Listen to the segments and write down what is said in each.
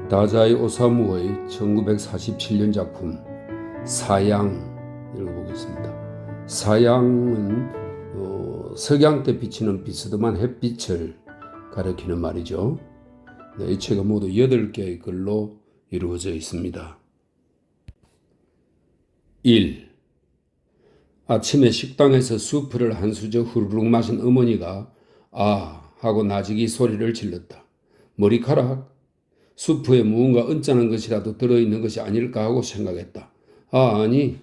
다자이 오사무의 1947년 작품 사양 읽어보겠습니다. 사양은 석양 때 비치는 비스듬한 햇빛을 가리키는 말이죠. 이 책은 모두 8개의 글로 이루어져 있습니다. 1. 아침에 식당에서 수프를 한 수저 후루룩 마신 어머니가 아 하고 나직이 소리를 질렀다. 머리카락? 수프에 무언가 언짢은 것이라도 들어있는 것이 아닐까 하고 생각했다. 아니.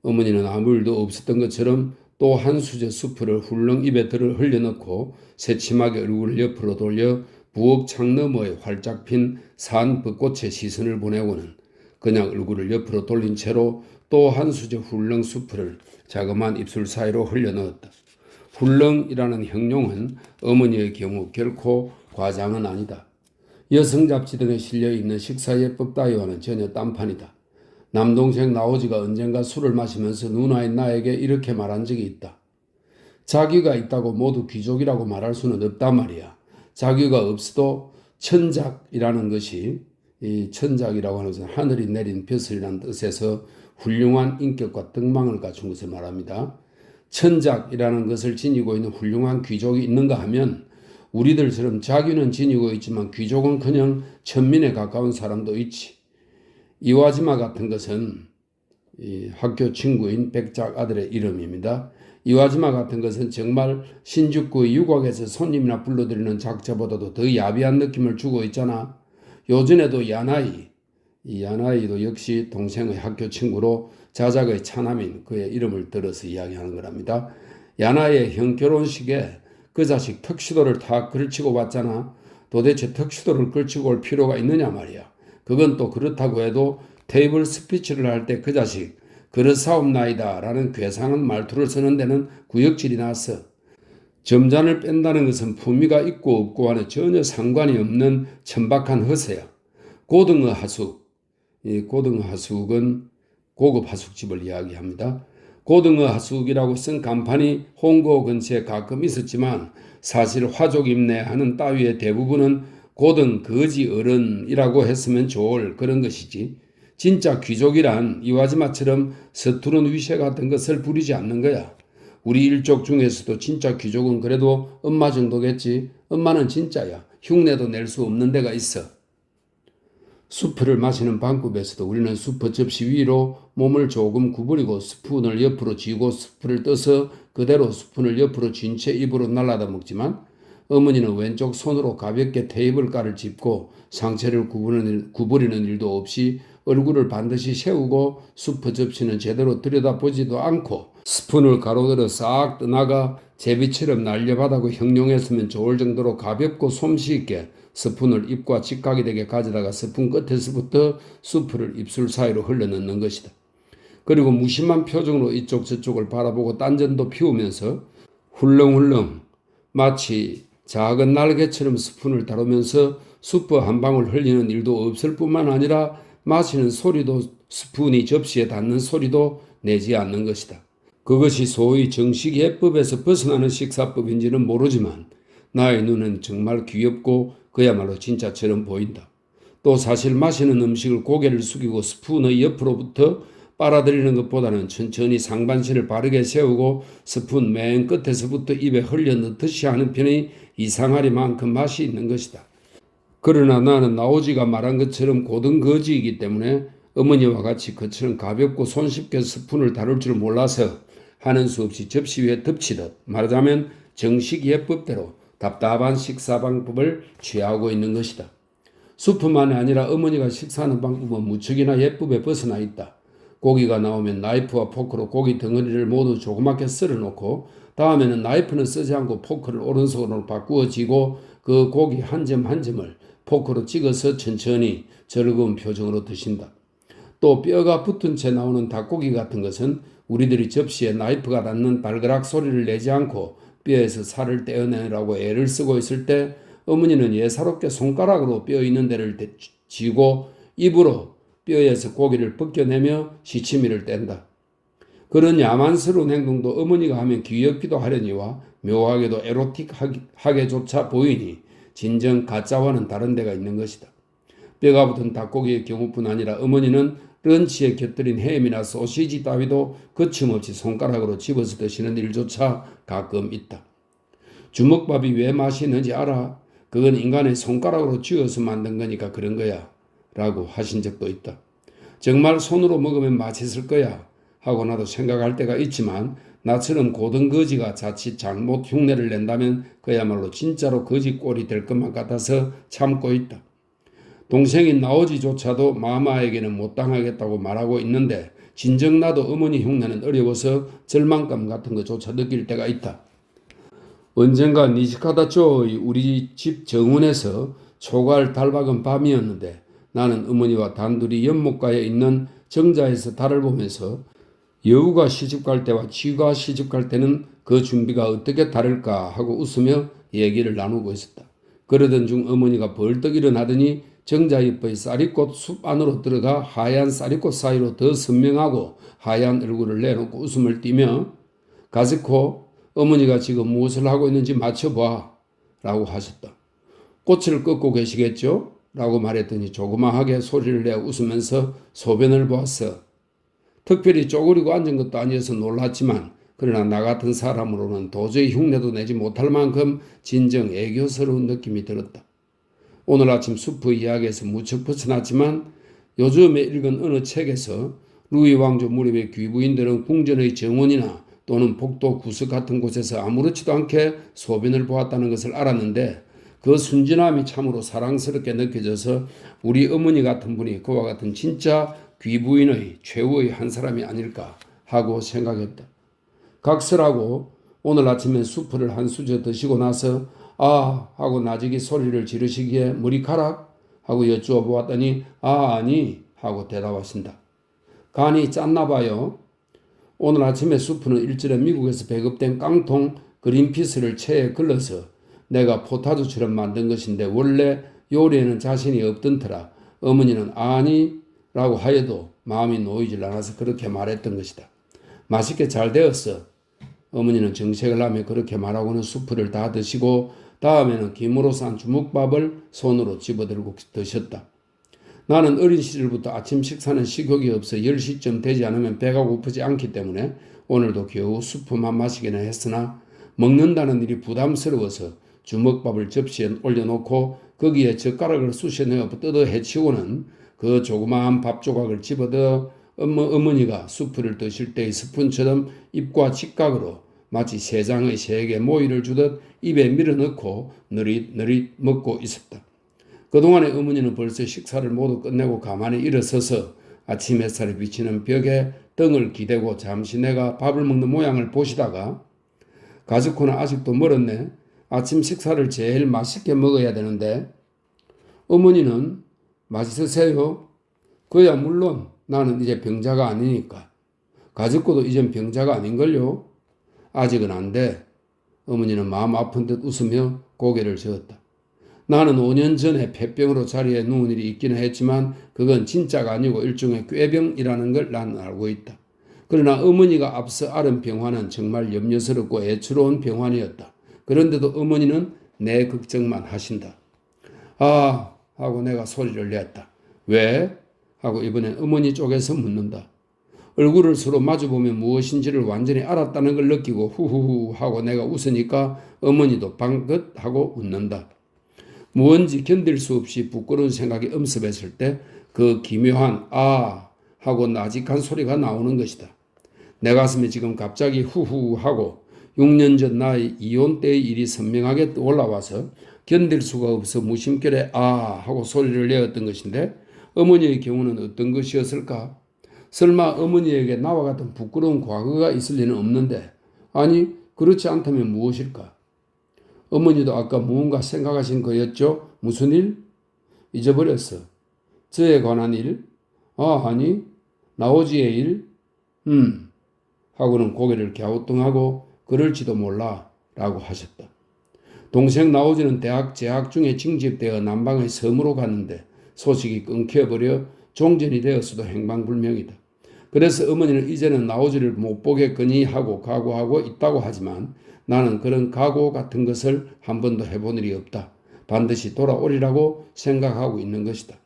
어머니는 아무 일도 없었던 것처럼 또 한 수저 수프를 훌렁 입에 들어 흘려넣고 새침하게 얼굴을 옆으로 돌려 부엌 창 너머에 활짝 핀 산 벚꽃에 시선을 보내고는 그냥 얼굴을 옆으로 돌린 채로 또 한 수저 훌렁 수프를 자그마한 입술 사이로 흘려넣었다. 훌렁이라는 형용은 어머니의 경우 결코 과장은 아니다. 여성 잡지 등에 실려있는 식사예법 따위와는 전혀 딴판이다. 남동생 나오지가 언젠가 술을 마시면서 누나인 나에게 이렇게 말한 적이 있다. 자기가 있다고 모두 귀족이라고 말할 수는 없단 말이야. 자기가 없어도 천작이라는 것이, 이 천작이라고 하는 것은 하늘이 내린 벼슬이라는 뜻에서 훌륭한 인격과 등망을 갖춘 것을 말합니다. 천작이라는 것을 지니고 있는 훌륭한 귀족이 있는가 하면 우리들처럼 자기는 지니고 있지만 귀족은커녕 천민에 가까운 사람도 있지. 이와지마 같은 것은 학교 친구인 백작 아들의 이름입니다. 이와지마 같은 것은 정말 신주쿠의 유곽에서 손님이나 불러들이는 작자보다도 더 야비한 느낌을 주고 있잖아. 요전에도 야나이, 이 야나이도 역시 동생의 학교 친구로 자작의 차남인 그의 이름을 들어서 이야기하는 거랍니다. 야나이의 형 결혼식에 그 자식 턱시도를 다 걸치고 왔잖아. 도대체 턱시도를 걸치고 올 필요가 있느냐 말이야. 그건 또 그렇다고 해도 테이블 스피치를 할 때 그 자식 그릇사옵나이다 라는 괴상한 말투를 쓰는 데는 구역질이 났어. 점잔을 뺀다는 것은 품위가 있고 없고와는 전혀 상관이 없는 천박한 허세야. 고등어 하숙, 이 고등어 하숙은 고급 하숙집을 이야기합니다. 고등어 하숙이라고 쓴 간판이 홍고 근처에 가끔 있었지만 사실 화족 임내하는 따위의 대부분은 고등 거지 어른이라고 했으면 좋을 그런 것이지. 진짜 귀족이란 이와지마처럼 서투른 위세 같은 것을 부리지 않는 거야. 우리 일족 중에서도 진짜 귀족은 그래도 엄마 정도겠지. 엄마는 진짜야. 흉내도 낼 수 없는 데가 있어. 수프를 마시는 방법에서도 우리는 수프 접시 위로 몸을 조금 구부리고 스푼을 옆으로 쥐고 수프를 떠서 그대로 스푼을 옆으로 쥔 채 입으로 날라다 먹지만 어머니는 왼쪽 손으로 가볍게 테이블가를 짚고 상체를 구부리는 일도 없이 얼굴을 반드시 세우고 수프 접시는 제대로 들여다보지도 않고 스푼을 가로들어 싹 떠나가 제비처럼 날려바다고 형용했으면 좋을 정도로 가볍고 솜씨 있게 스푼을 입과 직각이 되게 가져다가 스푼 끝에서부터 수프를 입술 사이로 흘러넣는 것이다. 그리고 무심한 표정으로 이쪽 저쪽을 바라보고 딴전도 피우면서 훌렁훌렁 마치 작은 날개처럼 스푼을 다루면서 수프 한 방울 흘리는 일도 없을 뿐만 아니라 마시는 소리도 스푼이 접시에 닿는 소리도 내지 않는 것이다. 그것이 소위 정식 예법에서 벗어나는 식사법인지는 모르지만 나의 눈은 정말 귀엽고 그야말로 진짜처럼 보인다. 또 사실 마시는 음식을 고개를 숙이고 스푼의 옆으로부터 빨아들이는 것보다는 천천히 상반신을 바르게 세우고 스푼 맨 끝에서부터 입에 흘려 넣듯이 하는 편이 이상하리만큼 맛이 있는 것이다. 그러나 나는 나오지가 말한 것처럼 고등거지이기 때문에 어머니와 같이 그처럼 가볍고 손쉽게 스푼을 다룰 줄 몰라서 하는 수 없이 접시 위에 덮치듯 말하자면 정식 예법대로 답답한 식사 방법을 취하고 있는 것이다. 수프만이 아니라 어머니가 식사하는 방법은 무척이나 예법에 벗어나 있다. 고기가 나오면 나이프와 포크로 고기 덩어리를 모두 조그맣게 썰어놓고 다음에는 나이프는 쓰지 않고 포크를 오른손으로 바꾸어 쥐고 그 고기 한 점 한 점을 포크로 찍어서 천천히 즐거운 표정으로 드신다. 또 뼈가 붙은 채 나오는 닭고기 같은 것은 우리들이 접시에 나이프가 닿는 발그락 소리를 내지 않고 뼈에서 살을 떼어내라고 애를 쓰고 있을 때 어머니는 예사롭게 손가락으로 뼈 있는 데를 쥐고 입으로 뼈에서 고기를 벗겨내며 시치미를 뗀다. 그런 야만스러운 행동도 어머니가 하면 귀엽기도 하려니와 묘하게도 에로틱하게조차 보이니 진정 가짜와는 다른 데가 있는 것이다. 뼈가 붙은 닭고기의 경우뿐 아니라 어머니는 런치에 곁들인 햄이나 소시지 따위도 거침없이 손가락으로 집어서 드시는 일조차 가끔 있다. 주먹밥이 왜 맛이 있는지 알아? 그건 인간의 손가락으로 쥐어서 만든 거니까 그런 거야. 라고 하신 적도 있다. 정말 손으로 먹으면 맛있을 거야 하고 나도 생각할 때가 있지만 나처럼 고등 거지가 자칫 잘못 흉내를 낸다면 그야말로 진짜로 거지 꼴이 될 것만 같아서 참고 있다. 동생인 나오지조차도 마마에게는 못 당하겠다고 말하고 있는데 진정 나도 어머니 흉내는 어려워서 절망감 같은 것조차 느낄 때가 있다. 언젠가 니시카다초의 우리 집 정원에서 초가을 달박은 밤이었는데 나는 어머니와 단둘이 연못가에 있는 정자에서 달을 보면서 여우가 시집갈 때와 쥐가 시집갈 때는 그 준비가 어떻게 다를까 하고 웃으며 얘기를 나누고 있었다. 그러던 중 어머니가 벌떡 일어나더니 정자 옆의 쌀이꽃 숲 안으로 들어가 하얀 쌀이꽃 사이로 더 선명하고 하얀 얼굴을 내놓고 웃음을 띠며 가즈코 어머니가 지금 무엇을 하고 있는지 맞춰봐 라고 하셨다. 꽃을 꺾고 계시겠죠? 라고 말했더니 조그마하게 소리를 내어 웃으면서 소변을 보았어. 특별히 쪼그리고 앉은 것도 아니어서 놀랐지만 그러나 나 같은 사람으로는 도저히 흉내도 내지 못할 만큼 진정 애교스러운 느낌이 들었다. 오늘 아침 수프 이야기에서 무척 벗어났지만 요즘에 읽은 어느 책에서 루이 왕조 무렵의 귀부인들은 궁전의 정원이나 또는 복도 구석 같은 곳에서 아무렇지도 않게 소변을 보았다는 것을 알았는데 그 순진함이 참으로 사랑스럽게 느껴져서 우리 어머니 같은 분이 그와 같은 진짜 귀부인의 최후의 한 사람이 아닐까 하고 생각했다. 각설하고 오늘 아침에 수프를 한 수저 드시고 나서 아 하고 나직이 소리를 지르시기에 머리카락 하고 여쭈어 보았더니 아니 하고 대답하신다. 간이 짰나 봐요. 오늘 아침에 수프는 일전에 미국에서 배급된 깡통 그린피스를 체에 걸러서 내가 포타주처럼 만든 것인데 원래 요리에는 자신이 없던 터라 어머니는 아니 라고 하여도 마음이 놓이질 않아서 그렇게 말했던 것이다. 맛있게 잘 되었어. 어머니는 정색을 하며 그렇게 말하고는 수프를 다 드시고 다음에는 김으로 싼 주먹밥을 손으로 집어들고 드셨다. 나는 어린 시절부터 아침 식사는 식욕이 없어 10시쯤 되지 않으면 배가 고프지 않기 때문에 오늘도 겨우 수프만 마시기는 했으나 먹는다는 일이 부담스러워서 주먹밥을 접시에 올려놓고 거기에 젓가락을 쑤셔넣어 뜯어 헤치고는 그 조그마한 밥 조각을 집어넣어 어머니가 수프를 드실 때의 스푼처럼 입과 직각으로 마치 세 장의 새에게 모이를 주듯 입에 밀어넣고 느릿느릿 먹고 있었다. 그동안에 어머니는 벌써 식사를 모두 끝내고 가만히 일어서서 아침 햇살이 비치는 벽에 등을 기대고 잠시 내가 밥을 먹는 모양을 보시다가 가즈코는 아직도 멀었네. 아침 식사를 제일 맛있게 먹어야 되는데 어머니는 맛있으세요? 그야 물론 나는 이제 병자가 아니니까. 가즈코도 이젠 병자가 아닌걸요? 아직은 안 돼. 어머니는 마음 아픈 듯 웃으며 고개를 저었다. 나는 5년 전에 폐병으로 자리에 누운 일이 있기는 했지만 그건 진짜가 아니고 일종의 꾀병이라는 걸 나는 알고 있다. 그러나 어머니가 앞서 앓은 병환은 정말 염려스럽고 애처로운 병환이었다. 그런데도 어머니는 내 걱정만 하신다. 아 하고 내가 소리를 냈다. 왜? 하고 이번엔 어머니 쪽에서 묻는다. 얼굴을 서로 마주보면 무엇인지를 완전히 알았다는 걸 느끼고 후후후 하고 내가 웃으니까 어머니도 방긋 하고 웃는다. 무언지 견딜 수 없이 부끄러운 생각이 엄습했을 때 그 기묘한 아 하고 나직한 소리가 나오는 것이다. 내 가슴에 지금 갑자기 후후 하고 6년 전 나의 이혼 때의 일이 선명하게 올라와서 견딜 수가 없어 무심결에 아 하고 소리를 내었던 것인데 어머니의 경우는 어떤 것이었을까? 설마 어머니에게 나와 같은 부끄러운 과거가 있을 리는 없는데 아니 그렇지 않다면 무엇일까? 어머니도 아까 무언가 생각하신 거였죠? 무슨 일? 잊어버렸어. 저에 관한 일? 아니 나오지의 일? 하고는 고개를 갸우뚱하고 그럴지도 몰라 라고 하셨다. 동생 나오지는 대학 재학 중에 징집되어 남방의 섬으로 갔는데 소식이 끊겨버려 종전이 되었어도 행방불명이다. 그래서 어머니는 이제는 나오지를 못 보겠거니 하고 각오하고 있다고 하지만 나는 그런 각오 같은 것을 한 번도 해본 일이 없다. 반드시 돌아오리라고 생각하고 있는 것이다.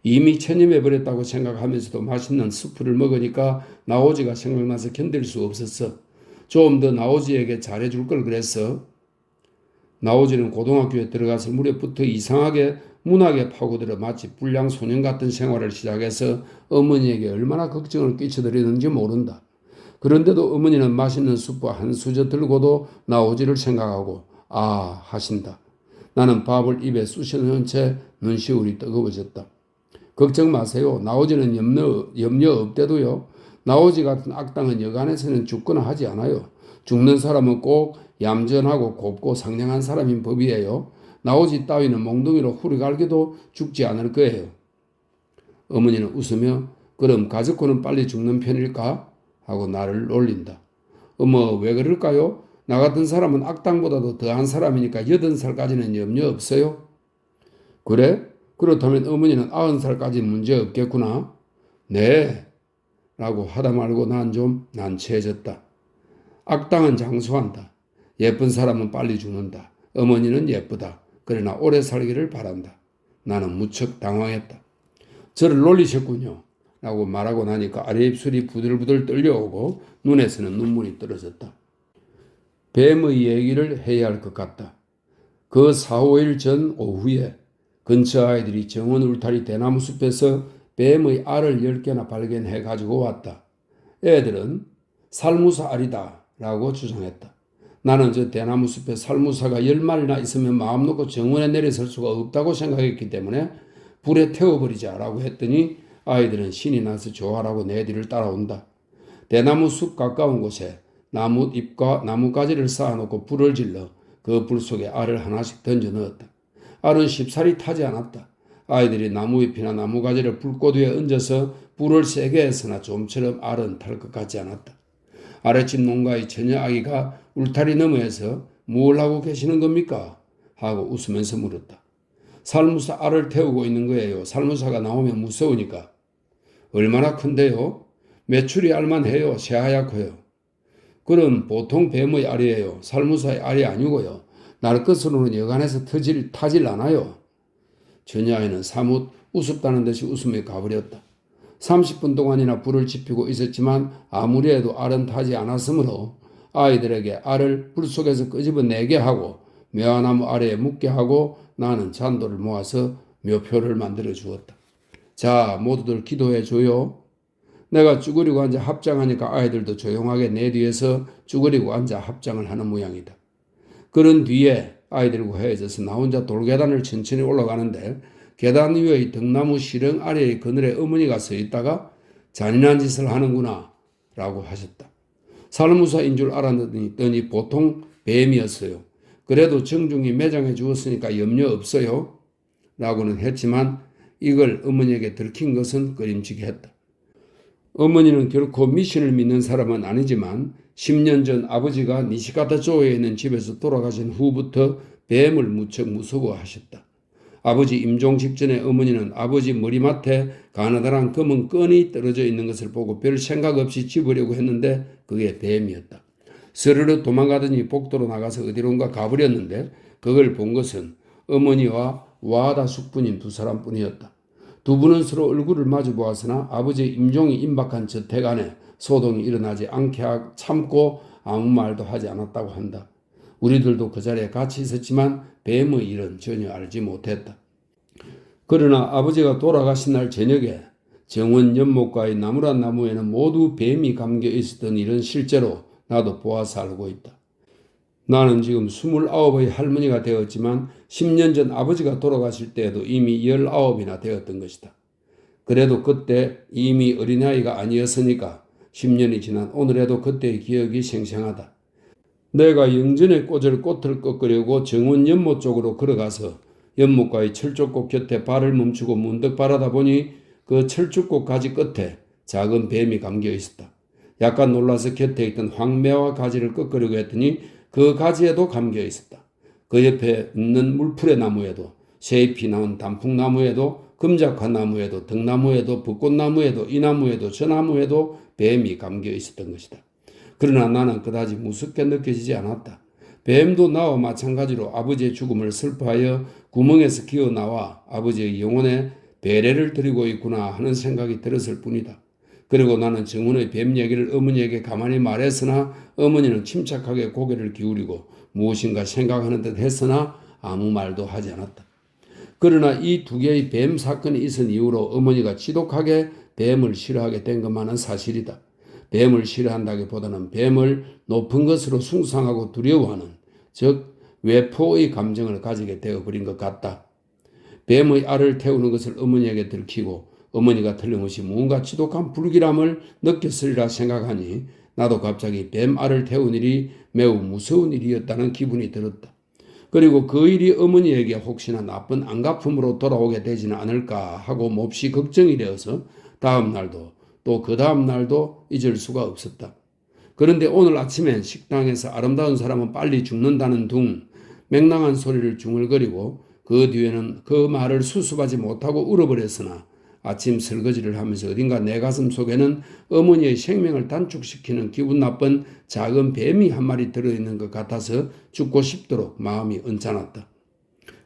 이미 체념해버렸다고 생각하면서도 맛있는 수프를 먹으니까 나오지가 생각나서 견딜 수 없었어. 좀 더 나오지에게 잘해줄 걸 그랬어. 나오지는 고등학교에 들어가서 무렵부터 이상하게 문학에 파고들어 마치 불량 소년 같은 생활을 시작해서 어머니에게 얼마나 걱정을 끼쳐드리는지 모른다. 그런데도 어머니는 맛있는 수프 한 수저 들고도 나오지를 생각하고 아 하신다. 나는 밥을 입에 쑤셔넣은 채 눈시울이 뜨거워졌다. 걱정 마세요. 나오지는 염려 없대도요. 나오지 같은 악당은 여간에서는 죽거나 하지 않아요. 죽는 사람은 꼭 얌전하고 곱고 상냥한 사람인 법이에요. 나오지 따위는 몽둥이로 후리갈기도 죽지 않을 거예요. 어머니는 웃으며 그럼 가즈코는 빨리 죽는 편일까? 하고 나를 놀린다. 어머 왜 그럴까요? 나 같은 사람은 악당보다도 더한 사람이니까 80살까지는 염려 없어요. 그래? 그렇다면 어머니는 90살까지 문제 없겠구나. 네. 라고 하다 말고 난 좀 난처해졌다. 악당은 장수한다. 예쁜 사람은 빨리 죽는다. 어머니는 예쁘다. 그러나 오래 살기를 바란다. 나는 무척 당황했다. 저를 놀리셨군요. 라고 말하고 나니까 아래 입술이 부들부들 떨려오고 눈에서는 눈물이 떨어졌다. 뱀의 얘기를 해야 할 것 같다. 그 4, 5일 전 오후에 근처 아이들이 정원 울타리 대나무 숲에서 뱀의 알을 10개나 발견해 가지고 왔다. 애들은 살무사 알이다 라고 주장했다. 나는 저 대나무 숲에 살무사가 10마리나 있으면 마음 놓고 정원에 내려설 수가 없다고 생각했기 때문에 불에 태워버리자라고 했더니 아이들은 신이 나서 좋아라고 내 뒤를 따라온다. 대나무 숲 가까운 곳에 나무 잎과 나뭇가지를 쌓아놓고 불을 질러 그 불 속에 알을 하나씩 던져 넣었다. 알은 쉽사리 타지 않았다. 아이들이 나무잎이나 나무가지를 불꽃 위에 얹어서 불을 세게 했으나 좀처럼 알은 탈 것 같지 않았다. 아랫집 농가의 처녀 아기가 울타리 너머에서 뭘 하고 계시는 겁니까? 하고 웃으면서 물었다. 살무사 알을 태우고 있는 거예요. 살무사가 나오면 무서우니까. 얼마나 큰데요? 메추리 알만 해요. 새하얗고요. 그럼 보통 뱀의 알이에요. 살무사의 알이 아니고요. 날 것으로는 여간에서 타질 않아요. 처녀아이는 사뭇 우습다는 듯이 웃으며 가버렸다. 30분 동안이나 불을 지피고 있었지만 아무리 해도 알은 타지 않았으므로 아이들에게 알을 불 속에서 끄집어내게 하고 묘나무 아래에 묻게 하고 나는 잔도를 모아서 묘표를 만들어 주었다. 자, 모두들 기도해 줘요. 내가 쭈그리고 앉아 합장하니까 아이들도 조용하게 내 뒤에서 쭈그리고 앉아 합장을 하는 모양이다. 그런 뒤에 아이들과 헤어져서 나 혼자 돌계단을 천천히 올라가는데 계단 위의 등나무 시렁 아래의 그늘에 어머니가 서 있다가 잔인한 짓을 하는구나 라고 하셨다. 살무사인 줄 알았더니 보통 뱀이었어요. 그래도 정중히 매장해 주었으니까 염려 없어요 라고는 했지만 이걸 어머니에게 들킨 것은 꺼림칙해 했다. 어머니는 결코 미신을 믿는 사람은 아니지만 10년 전 아버지가 니시카타조에 있는 집에서 돌아가신 후부터 뱀을 무척 무서워하셨다. 아버지 임종 직전에 어머니는 아버지 머리맡에 가느다란 검은 끈이 떨어져 있는 것을 보고 별 생각 없이 집으려고 했는데 그게 뱀이었다. 스르르 도망가더니 복도로 나가서 어디론가 가버렸는데 그걸 본 것은 어머니와 와하다 숙부님 두 사람뿐이었다. 두 분은 서로 얼굴을 마주 보았으나 아버지의 임종이 임박한 저택 안에 소동이 일어나지 않게 참고 아무 말도 하지 않았다고 한다. 우리들도 그 자리에 같이 있었지만 뱀의 일은 전혀 알지 못했다. 그러나 아버지가 돌아가신 날 저녁에 정원 연못가의 나무란 나무에는 모두 뱀이 감겨 있었던 일은 실제로 나도 보아서 알고 있다. 나는 지금 29의 할머니가 되었지만 10년 전 아버지가 돌아가실 때에도 이미 19이나 되었던 것이다. 그래도 그때 이미 어린아이가 아니었으니까 10년이 지난 오늘에도 그때의 기억이 생생하다. 내가 영전에 꽂을 꽃을 꺾으려고 정원 연못 쪽으로 걸어가서 연못가의 철쭉꽃 곁에 발을 멈추고 문득 바라다 보니 그 철쭉꽃 가지 끝에 작은 뱀이 감겨 있었다. 약간 놀라서 곁에 있던 황매와 가지를 꺾으려고 했더니 그 가지에도 감겨 있었다. 그 옆에 있는 물풀의 나무에도 새잎이 나온 단풍나무에도 금작화 나무에도 등나무에도 벚꽃나무에도 이 나무에도 저 나무에도 뱀이 감겨 있었던 것이다. 그러나 나는 그다지 무섭게 느껴지지 않았다. 뱀도 나와 마찬가지로 아버지의 죽음을 슬퍼하여 구멍에서 기어나와 아버지의 영혼에 배려를 드리고 있구나 하는 생각이 들었을 뿐이다. 그리고 나는 정훈의 뱀 얘기를 어머니에게 가만히 말했으나 어머니는 침착하게 고개를 기울이고 무엇인가 생각하는 듯 했으나 아무 말도 하지 않았다. 그러나 이 두 개의 뱀 사건이 있은 이후로 어머니가 지독하게 뱀을 싫어하게 된 것만은 사실이다. 뱀을 싫어한다기보다는 뱀을 높은 것으로 숭상하고 두려워하는, 즉 외포의 감정을 가지게 되어버린 것 같다. 뱀의 알을 태우는 것을 어머니에게 들키고 어머니가 틀림없이 무언가 지독한 불길함을 느꼈으리라 생각하니 나도 갑자기 뱀 알을 태운 일이 매우 무서운 일이었다는 기분이 들었다. 그리고 그 일이 어머니에게 혹시나 나쁜 안갚음으로 돌아오게 되지는 않을까 하고 몹시 걱정이 되어서 다음 날도 또 그 다음 날도 잊을 수가 없었다. 그런데 오늘 아침엔 식당에서 아름다운 사람은 빨리 죽는다는 둥 맹랑한 소리를 중얼거리고 그 뒤에는 그 말을 수습하지 못하고 울어버렸으나 아침 설거지를 하면서 어딘가 내 가슴 속에는 어머니의 생명을 단축시키는 기분 나쁜 작은 뱀이 한 마리 들어있는 것 같아서 죽고 싶도록 마음이 언짢았다.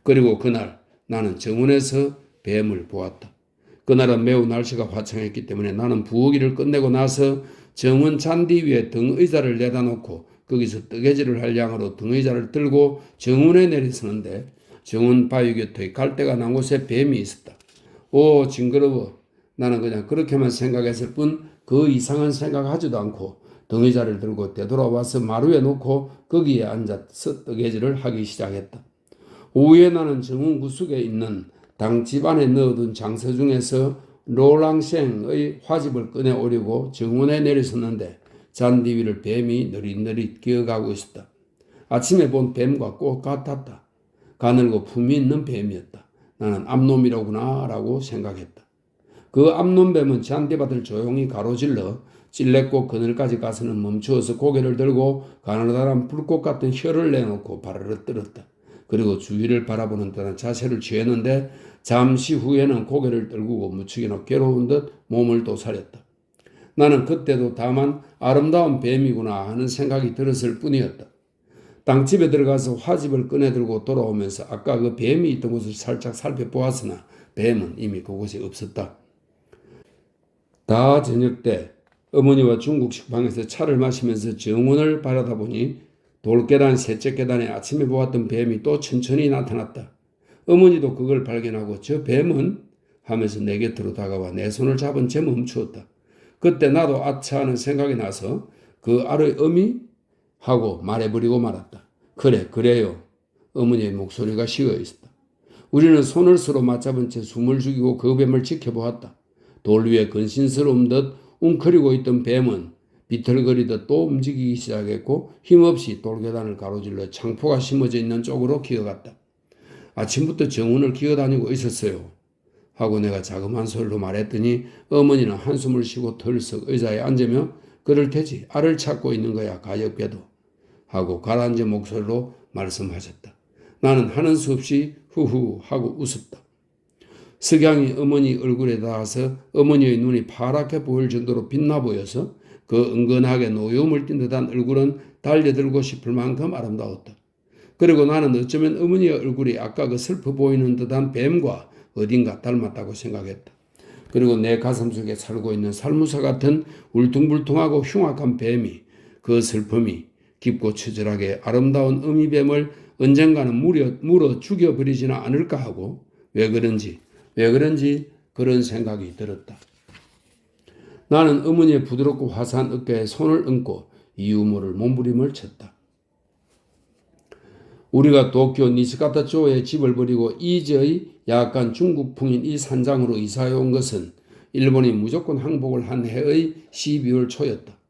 그리고 그날 나는 정원에서 뱀을 보았다. 그날은 매우 날씨가 화창했기 때문에 나는 부엌일을 끝내고 나서 정원 잔디 위에 등의자를 내다 놓고 거기서 뜨개질을 할 양으로 등의자를 들고 정원에 내려서는데 정원 바위 곁에 갈대가 난 곳에 뱀이 있었다. 오, 징그러워. 나는 그냥 그렇게만 생각했을 뿐 그 이상한 생각하지도 않고 등의자를 들고 되돌아와서 마루에 놓고 거기에 앉아서 뜨개질을 하기 시작했다. 오후에 나는 정원 구석에 있는 당집 안에 넣어둔 장서 중에서 롤랑생의 화집을 꺼내 오려고 정원에 내려섰는데 잔디 위를 뱀이 느릿느릿 기어가고 있었다. 아침에 본 뱀과 꼭 같았다. 가늘고 품이 있는 뱀이었다. 나는 암놈이로구나 라고 생각했다. 그 암놈뱀은 잔디밭을 조용히 가로질러 찔레꽃 그늘까지 가서는 멈추어서 고개를 들고 가느다란 불꽃 같은 혀를 내놓고 바르르 떨었다. 그리고 주위를 바라보는 듯한 자세를 취했는데 잠시 후에는 고개를 떨구고 무척이나 괴로운 듯 몸을 또 사렸다. 나는 그때도 다만 아름다운 뱀이구나 하는 생각이 들었을 뿐이었다. 땅집에 들어가서 화집을 꺼내 들고 돌아오면서 아까 그 뱀이 있던 곳을 살짝 살펴보았으나 뱀은 이미 그곳에 없었다. 다 저녁 때 어머니와 중국식 방에서 차를 마시면서 정원을 바라다 보니 돌계단 셋째 계단에 아침에 보았던 뱀이 또 천천히 나타났다. 어머니도 그걸 발견하고 저 뱀은? 하면서 내 곁으로 다가와 내 손을 잡은 채 멈추었다. 그때 나도 아차 하는 생각이 나서 그 알의 어미? 하고 말해버리고 말았다. 그래요. 어머니의 목소리가 식어 있었다. 우리는 손을 서로 맞잡은 채 숨을 죽이고 그 뱀을 지켜보았다. 돌 위에 근신스러운 듯 웅크리고 있던 뱀은 비틀거리듯 또 움직이기 시작했고 힘없이 돌계단을 가로질러 창포가 심어져 있는 쪽으로 기어갔다. 아침부터 정원을 기어다니고 있었어요. 하고 내가 자그마한 소리로 말했더니 어머니는 한숨을 쉬고 털썩 의자에 앉으며 그럴 테지 알을 찾고 있는 거야 가엾게도 하고 가라앉은 목소리로 말씀하셨다. 나는 하는 수 없이 후후 하고 웃었다. 석양이 어머니 얼굴에 닿아서 어머니의 눈이 파랗게 보일 정도로 빛나 보여서 그 은근하게 노여움을 띤 듯한 얼굴은 달려들고 싶을 만큼 아름다웠다. 그리고 나는 어쩌면 어머니의 얼굴이 아까 그 슬퍼 보이는 듯한 뱀과 어딘가 닮았다고 생각했다. 그리고 내 가슴 속에 살고 있는 살무사 같은 울퉁불퉁하고 흉악한 뱀이 그 슬픔이 깊고 처절하게 아름다운 어미뱀을 언젠가는 물어 죽여버리지는 않을까 하고 왜 그런지 그런 생각이 들었다. 나는 어머니의 부드럽고 화사한 어깨에 손을 얹고 이유 모를 몸부림을 쳤다. 우리가 도쿄 니시가타초에 집을 버리고 이제의 약간 중국풍인 이 산장으로 이사해 온 것은 일본이 무조건 항복을 한 해의 12월 초였다.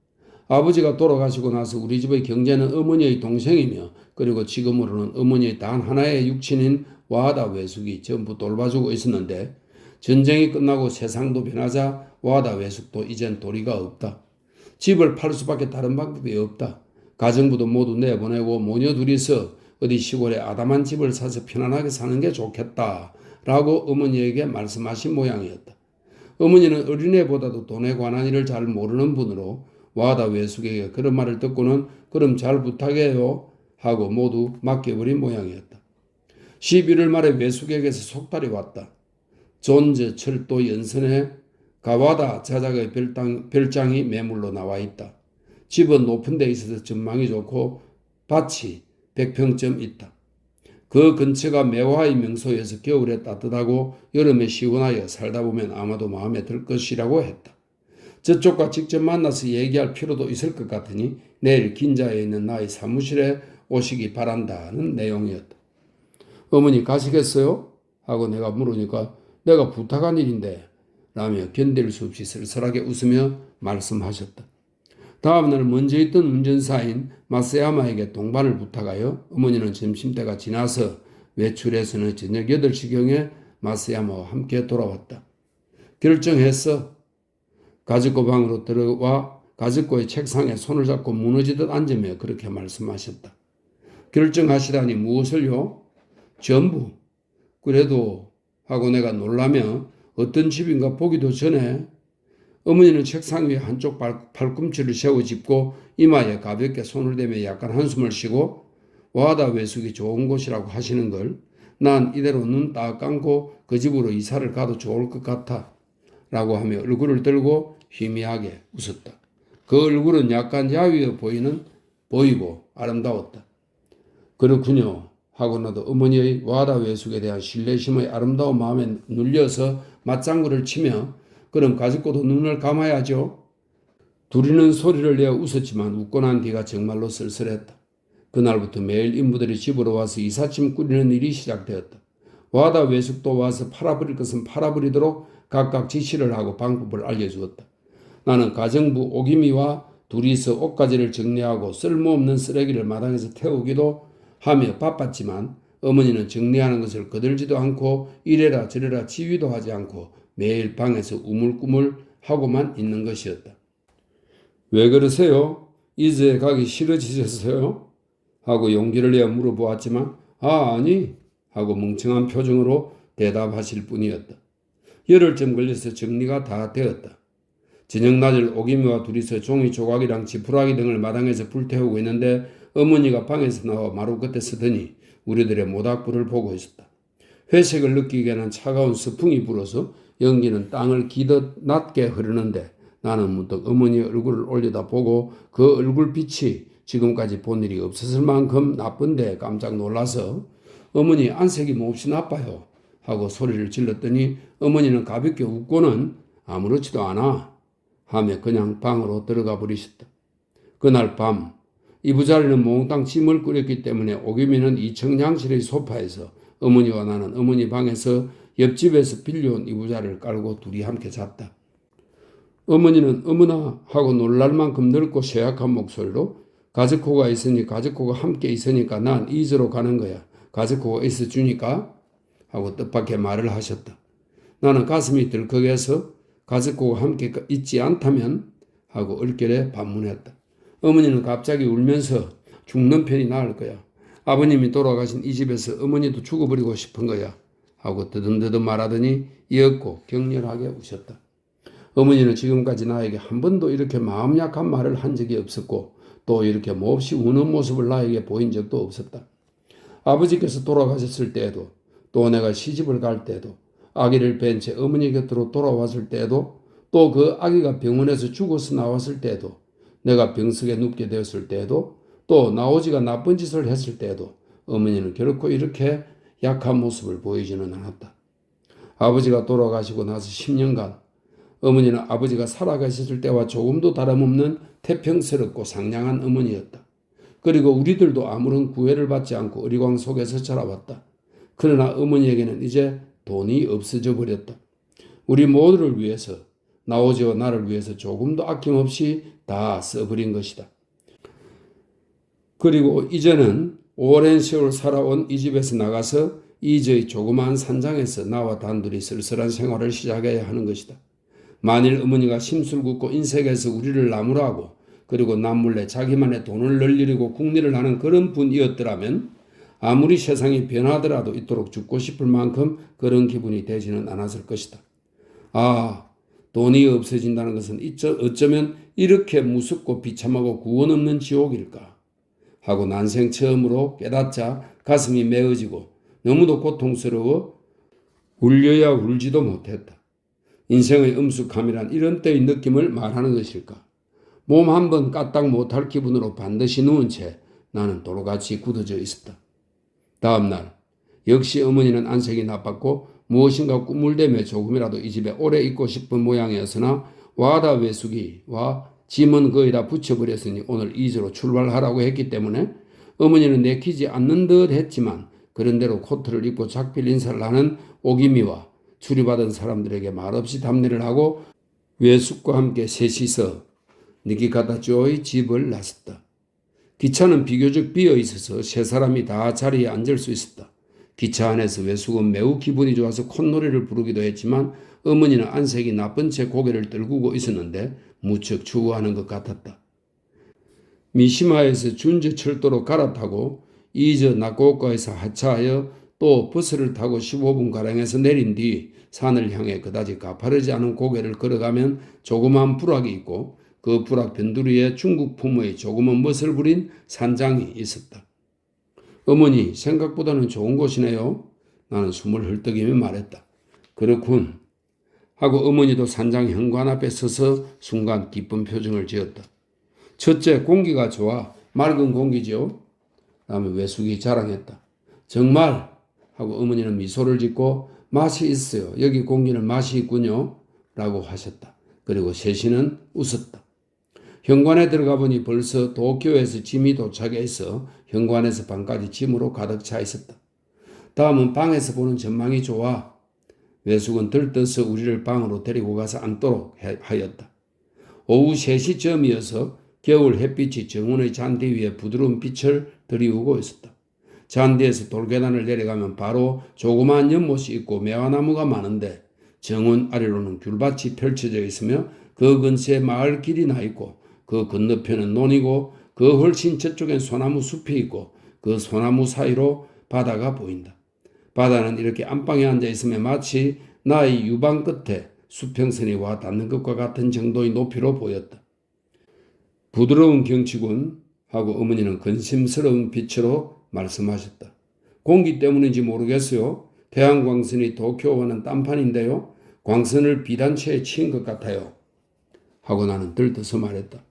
아버지가 돌아가시고 나서 우리 집의 경제는 어머니의 동생이며 그리고 지금으로는 어머니의 단 하나의 육친인 와다 외숙이 전부 돌봐주고 있었는데 전쟁이 끝나고 세상도 변하자 와다 외숙도 이젠 도리가 없다. 집을 팔 수밖에 다른 방법이 없다. 가정부도 모두 내보내고 모녀 둘이서 어디 시골에 아담한 집을 사서 편안하게 사는 게 좋겠다 라고 어머니에게 말씀하신 모양이었다. 어머니는 어린애보다도 돈에 관한 일을 잘 모르는 분으로 와다 외숙에게 그런 말을 듣고는 그럼 잘 부탁해요 하고 모두 맡겨버린 모양이었다. 11월 말에 외숙에게서 속달이 왔다. 존즈 철도 연선에 가와다 자작의 별장이 매물로 나와 있다. 집은 높은 데 있어서 전망이 좋고 밭이 100평쯤 있다. 그 근처가 매화의 명소여서 겨울에 따뜻하고 여름에 시원하여 살다 보면 아마도 마음에 들 것이라고 했다. 저쪽과 직접 만나서 얘기할 필요도 있을 것 같으니 내일 긴자에 있는 나의 사무실에 오시기 바란다는 내용이었다. 어머니 가시겠어요? 하고 내가 물으니까 내가 부탁한 일인데 라며 견딜 수 없이 쓸쓸하게 웃으며 말씀하셨다. 다음날 먼저 있던 운전사인 마스야마에게 동반을 부탁하여 어머니는 점심때가 지나서 외출해서는 저녁 8시경에 마스야마와 함께 돌아왔다. 결정했어. 가즈코 방으로 들어와 가즈코의 책상에 손을 잡고 무너지듯 앉으며 그렇게 말씀하셨다. 결정하시다니 무엇을요? 전부. 그래도 하고 내가 놀라며 어떤 집인가 보기도 전에 어머니는 책상 위에 한쪽 팔꿈치를 세워 짚고 이마에 가볍게 손을 대며 약간 한숨을 쉬고 와다 외숙이 좋은 곳이라고 하시는 걸 난 이대로 눈 딱 감고 그 집으로 이사를 가도 좋을 것 같아 라고 하며 얼굴을 들고 희미하게 웃었다. 그 얼굴은 약간 야위어 보이고 아름다웠다. 그렇군요 하고 나도 어머니의 와다 외숙에 대한 신뢰심의 아름다운 마음에 눌려서 맞장구를 치며 그럼 가지고도 눈을 감아야죠. 둘이는 소리를 내어 웃었지만 웃고 난 뒤가 정말로 쓸쓸했다. 그날부터 매일 인부들이 집으로 와서 이삿짐 꾸리는 일이 시작되었다. 와다 외숙도 와서 팔아버릴 것은 팔아버리도록 각각 지시를 하고 방법을 알려주었다. 나는 가정부 오기미와 둘이서 옷가지를 정리하고 쓸모없는 쓰레기를 마당에서 태우기도 하며 바빴지만 어머니는 정리하는 것을 거들지도 않고 이래라 저래라 지휘도 하지 않고 매일 방에서 우물꾸물 하고만 있는 것이었다. 왜 그러세요? 이제 가기 싫어지셨어요? 하고 용기를 내어 물어보았지만 아니 하고 멍청한 표정으로 대답하실 뿐이었다. 열흘쯤 걸려서 정리가 다 되었다. 저녁 낮을 오기미와 둘이서 종이 조각이랑 지푸라기 등을 마당에서 불태우고 있는데 어머니가 방에서 나와 마루 끝에 서더니 우리들의 모닥불을 보고 있었다. 회색을 느끼기에는 차가운 서풍이 불어서 연기는 땅을 기듯 낮게 흐르는데 나는 문득 어머니의 얼굴을 올려다보고 그 얼굴빛이 지금까지 본 일이 없었을 만큼 나쁜데 깜짝 놀라서 어머니 안색이 몹시 나빠요 하고 소리를 질렀더니 어머니는 가볍게 웃고는 아무렇지도 않아 하며 그냥 방으로 들어가 버리셨다. 그날 밤 이부자리는 몽땅 짐을 꾸렸기 때문에 오기미는 2층 양실의 소파에서 어머니와 나는 어머니 방에서 옆집에서 빌려온 이부자리를 깔고 둘이 함께 잤다. 어머니는 어머나 하고 놀랄 만큼 넓고 쇠약한 목소리로 가즈코가 있으니 가즈코가 함께 있으니까 난 이즈로 가는 거야. 가즈코가 있어 주니까 하고 뜻밖의 말을 하셨다. 나는 가슴이 들컥해서 가즈코가 함께 있지 않다면 하고 얼결에 반문했다. 어머니는 갑자기 울면서 죽는 편이 나을 거야. 아버님이 돌아가신 이 집에서 어머니도 죽어버리고 싶은 거야 하고 더듬더듬 말하더니 이윽고 격렬하게 우셨다. 어머니는 지금까지 나에게 한 번도 이렇게 마음 약한 말을 한 적이 없었고 또 이렇게 몹시 우는 모습을 나에게 보인 적도 없었다. 아버지께서 돌아가셨을 때에도 또 내가 시집을 갈 때도 아기를 뵌 채 어머니 곁으로 돌아왔을 때에도 또 그 아기가 병원에서 죽어서 나왔을 때에도 내가 병석에 눕게 되었을 때에도 또 나오지가 나쁜 짓을 했을 때에도 어머니는 결코 이렇게 약한 모습을 보이지는 않았다. 아버지가 돌아가시고 나서 10년간 어머니는 아버지가 살아가셨을 때와 조금도 다름없는 태평스럽고 상냥한 어머니였다. 그리고 우리들도 아무런 구애를 받지 않고 어리광 속에서 자라왔다. 그러나 어머니에게는 이제 돈이 없어져 버렸다. 우리 모두를 위해서 나오지와 나를 위해서 조금도 아낌없이 다 써버린 것이다. 그리고 이제는 오랜 세월 살아온 이 집에서 나가서 이저의 조그마한 산장에서 나와 단둘이 쓸쓸한 생활을 시작해야 하는 것이다. 만일 어머니가 심술궂고 인색에서 우리를 나무라고 그리고 남몰래 자기만의 돈을 늘리려고 궁리를 하는 그런 분이었더라면 아무리 세상이 변하더라도 이토록 죽고 싶을 만큼 그런 기분이 되지는 않았을 것이다. 아, 돈이 없어진다는 것은 어쩌면 이렇게 무섭고 비참하고 구원 없는 지옥일까 하고 난생 처음으로 깨닫자 가슴이 메어지고 너무도 고통스러워 울려야 울지도 못했다. 인생의 엄숙함이란 이런 때의 느낌을 말하는 것일까? 몸 한 번 까딱 못할 기분으로 반드시 누운 채 나는 돌같이 굳어져 있었다. 다음 날 역시 어머니는 안색이 나빴고 무엇인가 꾸물대며 조금이라도 이 집에 오래 있고 싶은 모양이었으나 와다 외숙이와 짐은 거의 다 붙여버렸으니 오늘 2주로 출발하라고 했기 때문에 어머니는 내키지 않는 듯 했지만 그런대로 코트를 입고 작별 인사를 하는 오기미와 추리받은 사람들에게 말없이 답례를 하고 외숙과 함께 셋이서 니키가다조의 집을 나섰다. 기차는 비교적 비어 있어서 세 사람이 다 자리에 앉을 수 있었다. 기차 안에서 외숙은 매우 기분이 좋아서 콧노래를 부르기도 했지만 어머니는 안색이 나쁜 채 고개를 떨구고 있었는데 무척 추워하는 것 같았다. 미시마에서 준저 철도로 갈아타고 이저 나고오카에서 하차하여 또 버스를 타고 15분가량에서 내린 뒤 산을 향해 그다지 가파르지 않은 고개를 걸어가면 조그마한 부락이 있고 그 부락 변두리에 중국 품의 조그만 멋을 부린 산장이 있었다. 어머니, 생각보다는 좋은 곳이네요. 나는 숨을 헐떡이며 말했다. 그렇군. 하고 어머니도 산장 현관 앞에 서서 순간 기쁜 표정을 지었다. 첫째, 공기가 좋아. 맑은 공기죠. 다음에 외숙이 자랑했다. 정말? 하고 어머니는 미소를 짓고 맛이 있어요. 여기 공기는 맛이 있군요. 라고 하셨다. 그리고 셋이는 웃었다. 현관에 들어가 보니 벌써 도쿄에서 짐이 도착해서 현관에서 방까지 짐으로 가득 차 있었다. 다음은 방에서 보는 전망이 좋아. 외숙은 들떠서 우리를 방으로 데리고 가서 앉도록 하였다. 오후 3시쯤이어서 겨울 햇빛이 정원의 잔디 위에 부드러운 빛을 들이우고 있었다. 잔디에서 돌계단을 내려가면 바로 조그마한 연못이 있고 매화나무가 많은데 정원 아래로는 귤밭이 펼쳐져 있으며 그 근처에 마을 길이 나 있고 그 건너편은 논이고 그 훨씬 저쪽엔 소나무 숲이 있고 그 소나무 사이로 바다가 보인다. 바다는 이렇게 안방에 앉아 있으면 마치 나의 유방 끝에 수평선이 와 닿는 것과 같은 정도의 높이로 보였다. 부드러운 경치군 하고 어머니는 근심스러운 빛으로 말씀하셨다. 공기 때문인지 모르겠어요. 태양광선이 도쿄와는 딴판인데요. 광선을 비단체에 치인 것 같아요. 하고 나는 들떠서 말했다.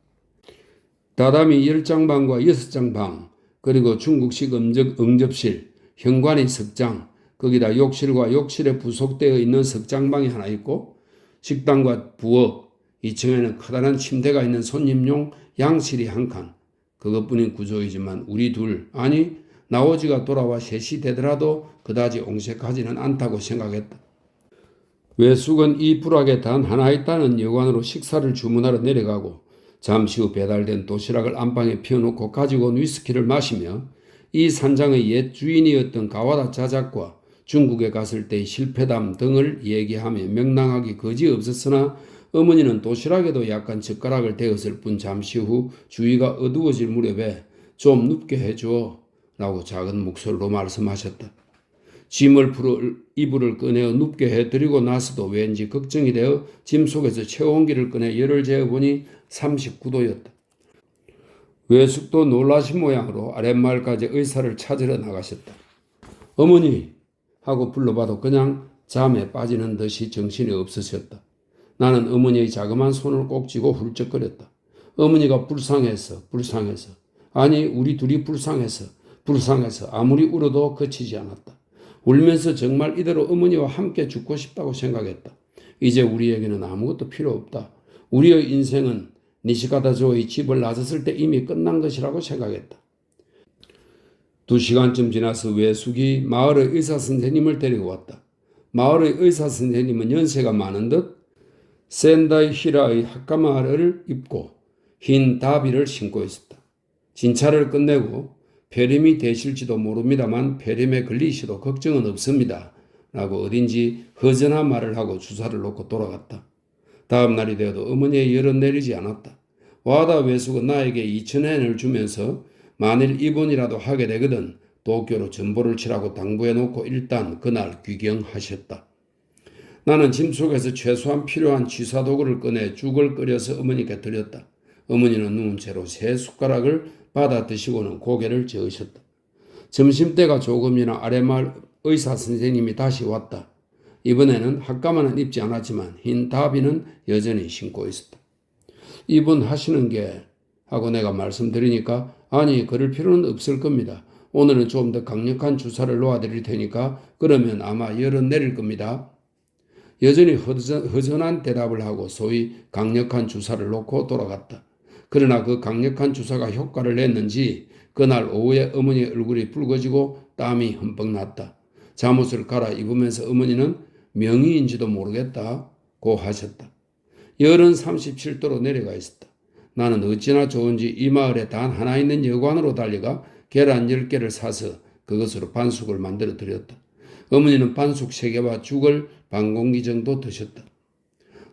다다미 10장 방과 6장 방, 그리고 중국식 응접실, 현관이 석장, 거기다 욕실과 욕실에 부속되어 있는 석장방이 하나 있고 식당과 부엌, 2층에는 커다란 침대가 있는 손님용 양실이 한 칸, 그것뿐인 구조이지만 우리 둘, 아니 나오지가 돌아와 셋이 되더라도 그다지 옹색하지는 않다고 생각했다. 외숙은 이 부락에 단 하나 있다는 여관으로 식사를 주문하러 내려가고 잠시 후 배달된 도시락을 안방에 피워놓고 가지고 온 위스키를 마시며 이 산장의 옛 주인이었던 가와다 자작과 중국에 갔을 때의 실패담 등을 얘기하며 명랑하기 거지없었으나 어머니는 도시락에도 약간 젓가락을 대었을 뿐 잠시 후 주위가 어두워질 무렵에 좀 눕게 해줘 라고 작은 목소리로 말씀하셨다. 짐을 풀어 이불을 꺼내어 눕게 해드리고 나서도 왠지 걱정이 되어 짐 속에서 체온기를 꺼내 열을 재어보니 39도였다. 외숙도 놀라신 모양으로 아랫마을까지 의사를 찾으러 나가셨다. 어머니 하고 불러봐도 그냥 잠에 빠지는 듯이 정신이 없으셨다. 나는 어머니의 자그마한 손을 꼭 쥐고 훌쩍거렸다. 어머니가 불쌍해서 아니 우리 둘이 불쌍해서 아무리 울어도 그치지 않았다. 울면서 정말 이대로 어머니와 함께 죽고 싶다고 생각했다. 이제 우리에게는 아무것도 필요 없다. 우리의 인생은 니시가다조의 집을 나섰을 때 이미 끝난 것이라고 생각했다. 2시간쯤 지나서 외숙이 마을의 의사선생님을 데리고 왔다. 마을의 의사선생님은 연세가 많은 듯 센다이 히라의 하카마를 입고 흰 다비를 신고 있었다. 진찰을 끝내고 폐렴이 되실지도 모릅니다만 폐렴에 걸리셔도 걱정은 없습니다. 라고 어딘지 허전한 말을 하고 주사를 놓고 돌아갔다. 다음 날이 되어도 어머니의 열은 내리지 않았다. 와다 외숙은 나에게 2,000엔을 주면서 만일 입원이라도 하게 되거든 도쿄로 전보를 치라고 당부해놓고 일단 그날 귀경하셨다. 나는 짐 속에서 최소한 필요한 취사도구를 꺼내 죽을 끓여서 어머니께 드렸다. 어머니는 누운 채로 3숟가락을 받아 드시고는 고개를 저으셨다. 점심때가 조금이나 아랫마을 의사선생님이 다시 왔다. 이번에는 핫가마는 입지 않았지만 흰 다비는 여전히 신고 있었다. 이분 하시는 게 하고 내가 말씀드리니까 아니 그럴 필요는 없을 겁니다. 오늘은 좀 더 강력한 주사를 놓아드릴 테니까 그러면 아마 열은 내릴 겁니다. 여전히 허전한 대답을 하고 소위 강력한 주사를 놓고 돌아갔다. 그러나 그 강력한 주사가 효과를 냈는지 그날 오후에 어머니의 얼굴이 붉어지고 땀이 흠뻑 났다. 잠옷을 갈아입으면서 어머니는 명의인지도 모르겠다고 하셨다. 열은 37도로 내려가 있었다. 나는 어찌나 좋은지 이 마을에 단 하나 있는 여관으로 달려가 계란 10개를 사서 그것으로 반숙을 만들어 드렸다. 어머니는 반숙 3개와 죽을 반 공기 정도 드셨다.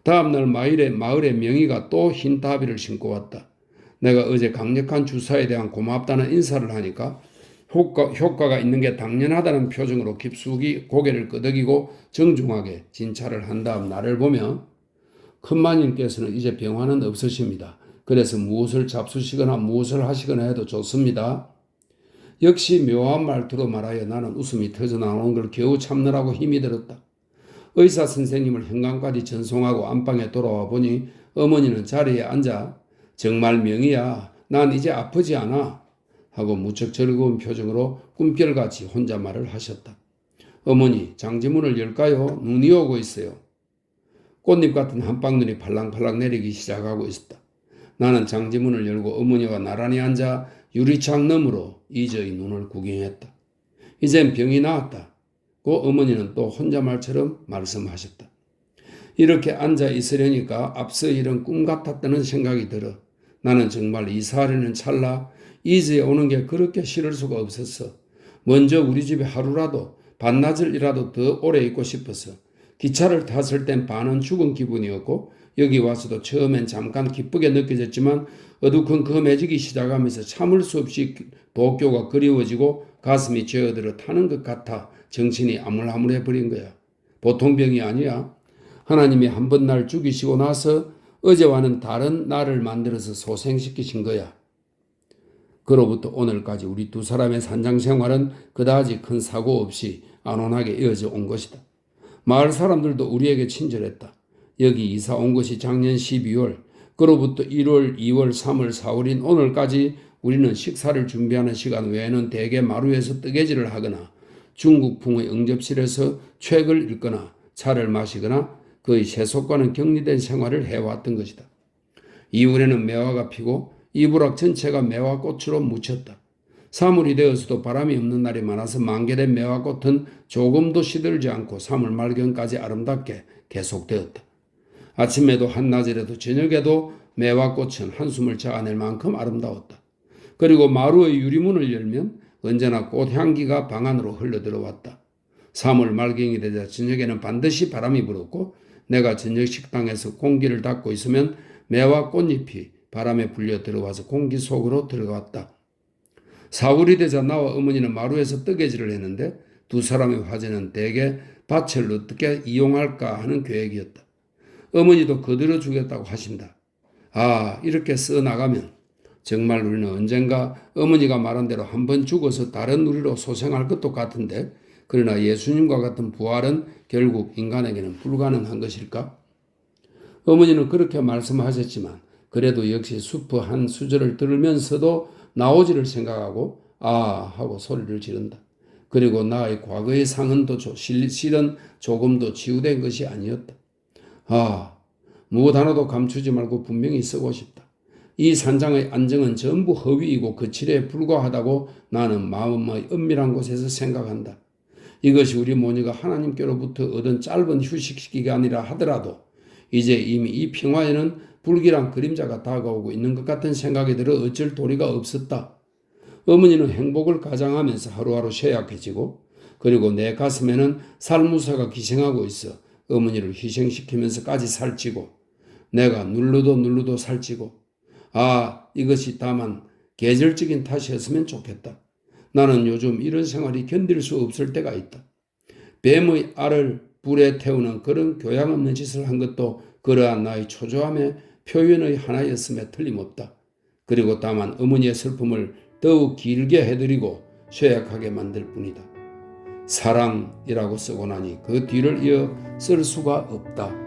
다음날 마을의 명의가 또 흰 다비를 신고 왔다. 내가 어제 강력한 주사에 대한 고맙다는 인사를 하니까 효과가 있는 게 당연하다는 표정으로 깊숙이 고개를 끄덕이고 정중하게 진찰을 한 다음 나를 보며 큰마님께서는 이제 병화는 없으십니다. 그래서 무엇을 잡수시거나 무엇을 하시거나 해도 좋습니다. 역시 묘한 말투로 말하여 나는 웃음이 터져나오는 걸 겨우 참느라고 힘이 들었다. 의사 선생님을 현관까지 전송하고 안방에 돌아와 보니 어머니는 자리에 앉아 정말 명이야. 난 이제 아프지 않아. 하고 무척 즐거운 표정으로 꿈결같이 혼잣말을 하셨다. 어머니 장지문을 열까요? 눈이 오고 있어요. 꽃잎 같은 한방눈이 팔랑팔랑 내리기 시작하고 있었다. 나는 장지문을 열고 어머니와 나란히 앉아 유리창 너머로 이저의 눈을 구경했다. 이젠 병이 나았다. 고 어머니는 또 혼잣말처럼 말씀하셨다. 이렇게 앉아 있으려니까 앞서 이런 꿈 같았다는 생각이 들어. 나는 정말 이사하려는 찰나 이즈에 오는 게 그렇게 싫을 수가 없었어. 먼저 우리 집에 하루라도 반나절이라도 더 오래 있고 싶어서 기차를 탔을 땐 반은 죽은 기분이었고 여기 와서도 처음엔 잠깐 기쁘게 느껴졌지만 어두컴컴해지기 시작하면서 참을 수 없이 도쿄가 그리워지고 가슴이 죄어들어 타는 것 같아 정신이 아물아물해 버린 거야. 보통 병이 아니야. 하나님이 한 번 날 죽이시고 나서 어제와는 다른 나를 만들어서 소생시키신 거야. 그로부터 오늘까지 우리 두 사람의 산장 생활은 그다지 큰 사고 없이 안온하게 이어져 온 것이다. 마을 사람들도 우리에게 친절했다. 여기 이사 온 것이 작년 12월, 그로부터 1월, 2월, 3월, 4월인 오늘까지 우리는 식사를 준비하는 시간 외에는 대개 마루에서 뜨개질을 하거나 중국풍의 응접실에서 책을 읽거나 차를 마시거나 거의 세속과는 격리된 생활을 해왔던 것이다. 이울에는 매화가 피고 이부락 전체가 매화꽃으로 묻혔다. 3월이 되어서도 바람이 없는 날이 많아서 만개된 매화꽃은 조금도 시들지 않고 3월 말경까지 아름답게 계속되었다. 아침에도 한낮에도 저녁에도 매화꽃은 한숨을 자아낼 만큼 아름다웠다. 그리고 마루의 유리문을 열면 언제나 꽃향기가 방 안으로 흘러들어왔다. 3월 말경이 되자 저녁에는 반드시 바람이 불었고 내가 저녁 식당에서 공기를 닦고 있으면 매화 꽃잎이 바람에 불려 들어와서 공기 속으로 들어갔다. 4월이 되자 나와 어머니는 마루에서 뜨개질을 했는데 두 사람의 화제는 대개 밭을 어떻게 이용할까 하는 계획이었다. 어머니도 거들어 주겠다고 하신다. 아, 이렇게 써나가면 정말 우리는 언젠가 어머니가 말한 대로 한번 죽어서 다른 우리로 소생할 것도 같은데 그러나 예수님과 같은 부활은 결국 인간에게는 불가능한 것일까? 어머니는 그렇게 말씀하셨지만 그래도 역시 수프 한 수절을 들으면서도 나오지를 생각하고 아 하고 소리를 지른다. 그리고 나의 과거의 상흔도 실은 조금도 치유된 것이 아니었다. 아, 무엇 하나도 감추지 말고 분명히 쓰고 싶다. 이 산장의 안정은 전부 허위이고 거칠에 불과하다고 나는 마음의 은밀한 곳에서 생각한다. 이것이 우리 모녀가 하나님께로부터 얻은 짧은 휴식 기간이라 하더라도 이제 이미 이 평화에는 불길한 그림자가 다가오고 있는 것 같은 생각이 들어 어쩔 도리가 없었다. 어머니는 행복을 가장하면서 하루하루 쇠약해지고 그리고 내 가슴에는 살무사가 기생하고 있어 어머니를 희생시키면서까지 살찌고 내가 눌러도 살찌고 아 이것이 다만 계절적인 탓이었으면 좋겠다. 나는 요즘 이런 생활이 견딜 수 없을 때가 있다. 뱀의 알을 불에 태우는 그런 교양 없는 짓을 한 것도 그러한 나의 초조함의 표현의 하나였음에 틀림없다. 그리고 다만 어머니의 슬픔을 더욱 길게 해드리고 쇠약하게 만들 뿐이다. 사랑이라고 쓰고 나니 그 뒤를 이어 쓸 수가 없다.